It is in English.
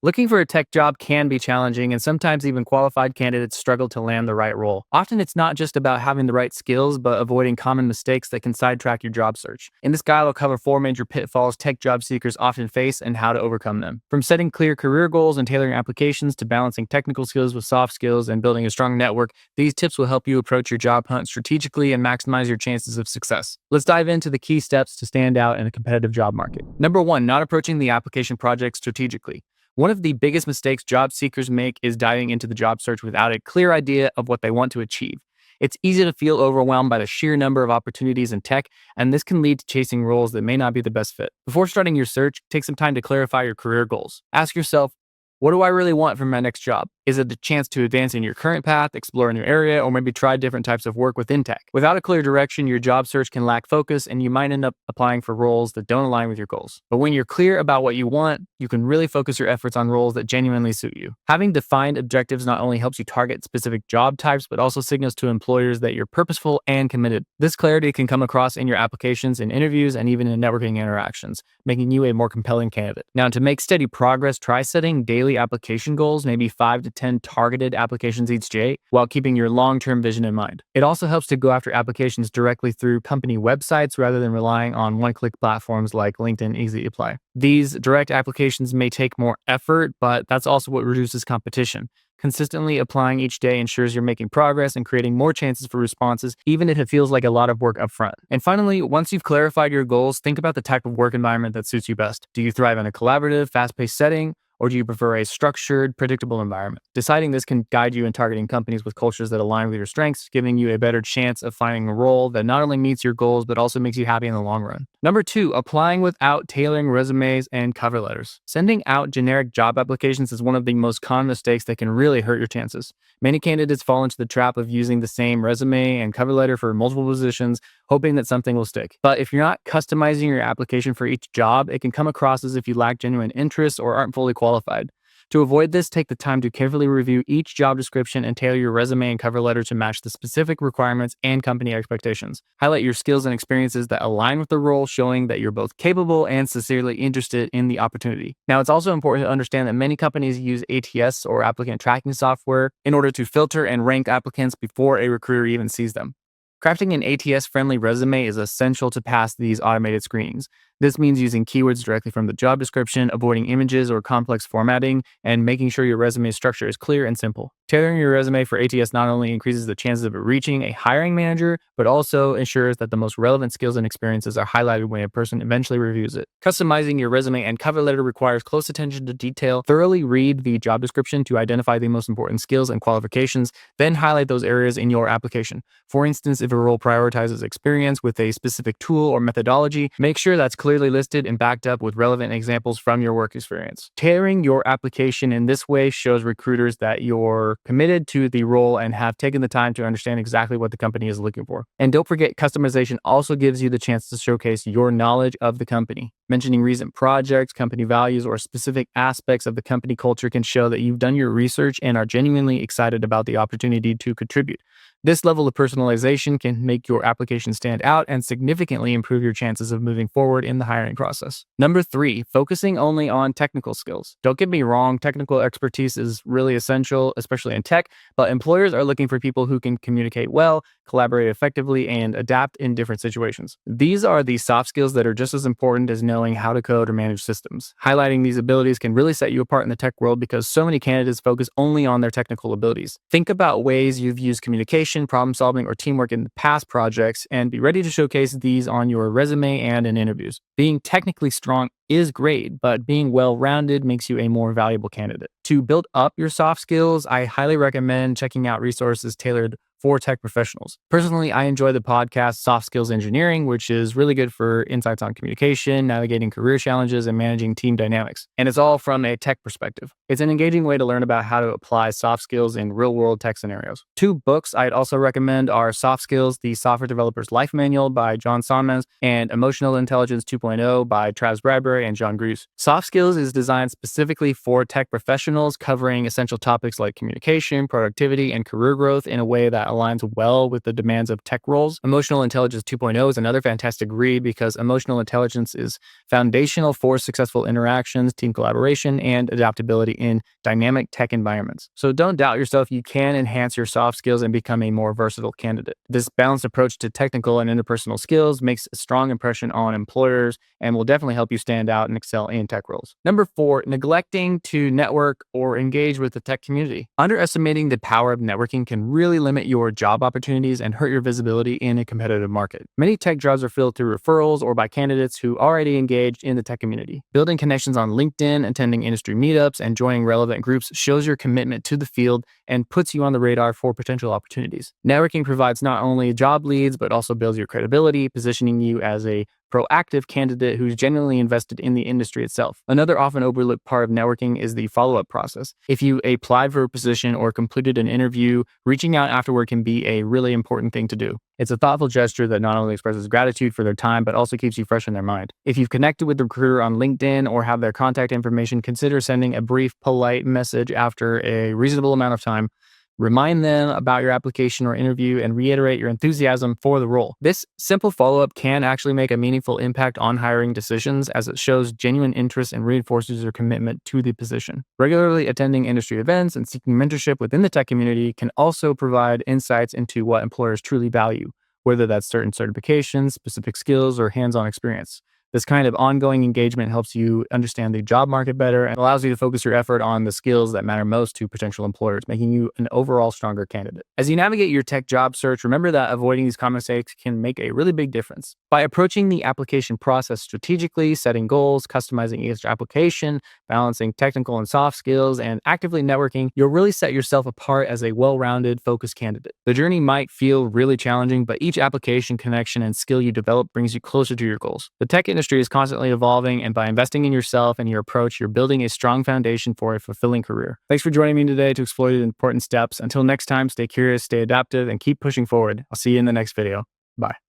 Looking for a tech job can be challenging, and sometimes even qualified candidates struggle to land the right role. Often, it's not just about having the right skills, but avoiding common mistakes that can sidetrack your job search. In this guide, I'll cover 4 major pitfalls tech job seekers often face and how to overcome them. From setting clear career goals and tailoring applications to balancing technical skills with soft skills and building a strong network, these tips will help you approach your job hunt strategically and maximize your chances of success. Let's dive into the key steps to stand out in a competitive job market. Number one, not approaching the application project strategically. One of the biggest mistakes job seekers make is diving into the job search without a clear idea of what they want to achieve. It's easy to feel overwhelmed by the sheer number of opportunities in tech, and this can lead to chasing roles that may not be the best fit. Before starting your search, take some time to clarify your career goals. Ask yourself, what do I really want from my next job? Is it a chance to advance in your current path, explore a new area, or maybe try different types of work within tech? Without a clear direction, your job search can lack focus and you might end up applying for roles that don't align with your goals. But when you're clear about what you want, you can really focus your efforts on roles that genuinely suit you. Having defined objectives not only helps you target specific job types, but also signals to employers that you're purposeful and committed. This clarity can come across in your applications, in interviews, and even in networking interactions, making you a more compelling candidate. Now, to make steady progress, try setting daily application goals, maybe 5 to 10 targeted applications each day, while keeping your long-term vision in mind. It also helps to go after applications directly through company websites rather than relying on one-click platforms like LinkedIn Easy Apply. These direct applications may take more effort, but that's also what reduces competition. Consistently applying each day ensures you're making progress and creating more chances for responses, even if it feels like a lot of work upfront. And finally, once you've clarified your goals, think about the type of work environment that suits you best. Do you thrive in a collaborative, fast-paced setting? Or do you prefer a structured, predictable environment? Deciding this can guide you in targeting companies with cultures that align with your strengths, giving you a better chance of finding a role that not only meets your goals, but also makes you happy in the long run. Number two, applying without tailoring resumes and cover letters. Sending out generic job applications is one of the most common mistakes that can really hurt your chances. Many candidates fall into the trap of using the same resume and cover letter for multiple positions, hoping that something will stick. But if you're not customizing your application for each job, it can come across as if you lack genuine interest or aren't fully qualified. To avoid this, take the time to carefully review each job description and tailor your resume and cover letter to match the specific requirements and company expectations. Highlight your skills and experiences that align with the role, showing that you're both capable and sincerely interested in the opportunity. Now, it's also important to understand that many companies use ATS or applicant tracking software in order to filter and rank applicants before a recruiter even sees them. Crafting an ATS-friendly resume is essential to pass these automated screenings. This means using keywords directly from the job description, avoiding images or complex formatting, and making sure your resume structure is clear and simple. Tailoring your resume for ATS not only increases the chances of it reaching a hiring manager, but also ensures that the most relevant skills and experiences are highlighted when a person eventually reviews it. Customizing your resume and cover letter requires close attention to detail. Thoroughly read the job description to identify the most important skills and qualifications, then highlight those areas in your application. For instance, if a role prioritizes experience with a specific tool or methodology, make sure that's clearly listed and backed up with relevant examples from your work experience. Tailoring your application in this way shows recruiters that you're committed to the role and have taken the time to understand exactly what the company is looking for. And don't forget, customization also gives you the chance to showcase your knowledge of the company. Mentioning recent projects, company values, or specific aspects of the company culture can show that you've done your research and are genuinely excited about the opportunity to contribute. This level of personalization can make your application stand out and significantly improve your chances of moving forward in the hiring process. Number three, focusing only on technical skills. Don't get me wrong, technical expertise is really essential, especially in tech, but employers are looking for people who can communicate well, collaborate effectively, and adapt in different situations. These are the soft skills that are just as important as knowing how to code or manage systems. Highlighting these abilities can really set you apart in the tech world because so many candidates focus only on their technical abilities. Think about ways you've used communication, problem solving, or teamwork in the past projects, and be ready to showcase these on your resume and in interviews. Being technically strong is great, but being well-rounded makes you a more valuable candidate. To build up your soft skills, I highly recommend checking out resources tailored for tech professionals. Personally, I enjoy the podcast Soft Skills Engineering, which is really good for insights on communication, navigating career challenges, and managing team dynamics. And it's all from a tech perspective. It's an engaging way to learn about how to apply soft skills in real-world tech scenarios. 2 books I'd also recommend are Soft Skills, The Software Developer's Life Manual by John Sonmez, and Emotional Intelligence 2.0 by Travis Bradbury and John Grease. Soft Skills is designed specifically for tech professionals, covering essential topics like communication, productivity, and career growth in a way that that aligns well with the demands of tech roles. Emotional Intelligence 2.0 is another fantastic read because emotional intelligence is foundational for successful interactions, team collaboration, and adaptability in dynamic tech environments. So don't doubt yourself. You can enhance your soft skills and become a more versatile candidate. This balanced approach to technical and interpersonal skills makes a strong impression on employers and will definitely help you stand out and excel in tech roles. Number 4, neglecting to network or engage with the tech community. Underestimating the power of networking can really limit your job opportunities and hurt your visibility in a competitive market. Many tech jobs are filled through referrals or by candidates who already engaged in the tech community. Building connections on LinkedIn, attending industry meetups, and joining relevant groups shows your commitment to the field and puts you on the radar for potential opportunities. Networking provides not only job leads, but also builds your credibility, positioning you as a proactive candidate who's genuinely invested in the industry itself. Another often overlooked part of networking is the follow-up process. If you applied for a position or completed an interview, reaching out afterward can be a really important thing to do. It's a thoughtful gesture that not only expresses gratitude for their time, but also keeps you fresh in their mind. If you've connected with the recruiter on LinkedIn or have their contact information, consider sending a brief, polite message after a reasonable amount of time. Remind them about your application or interview and reiterate your enthusiasm for the role. This simple follow-up can actually make a meaningful impact on hiring decisions as it shows genuine interest and reinforces your commitment to the position. Regularly attending industry events and seeking mentorship within the tech community can also provide insights into what employers truly value, whether that's certain certifications, specific skills, or hands-on experience. This kind of ongoing engagement helps you understand the job market better and allows you to focus your effort on the skills that matter most to potential employers, making you an overall stronger candidate. As you navigate your tech job search, remember that avoiding these common mistakes can make a really big difference. By approaching the application process strategically, setting goals, customizing each application, balancing technical and soft skills, and actively networking, you'll really set yourself apart as a well-rounded, focused candidate. The journey might feel really challenging, but each application, connection, and skill you develop brings you closer to your goals. The tech industry is constantly evolving, and by investing in yourself and your approach, you're building a strong foundation for a fulfilling career. Thanks for joining me today to explore the important steps. Until next time, stay curious, stay adaptive, and keep pushing forward. I'll see you in the next video. Bye.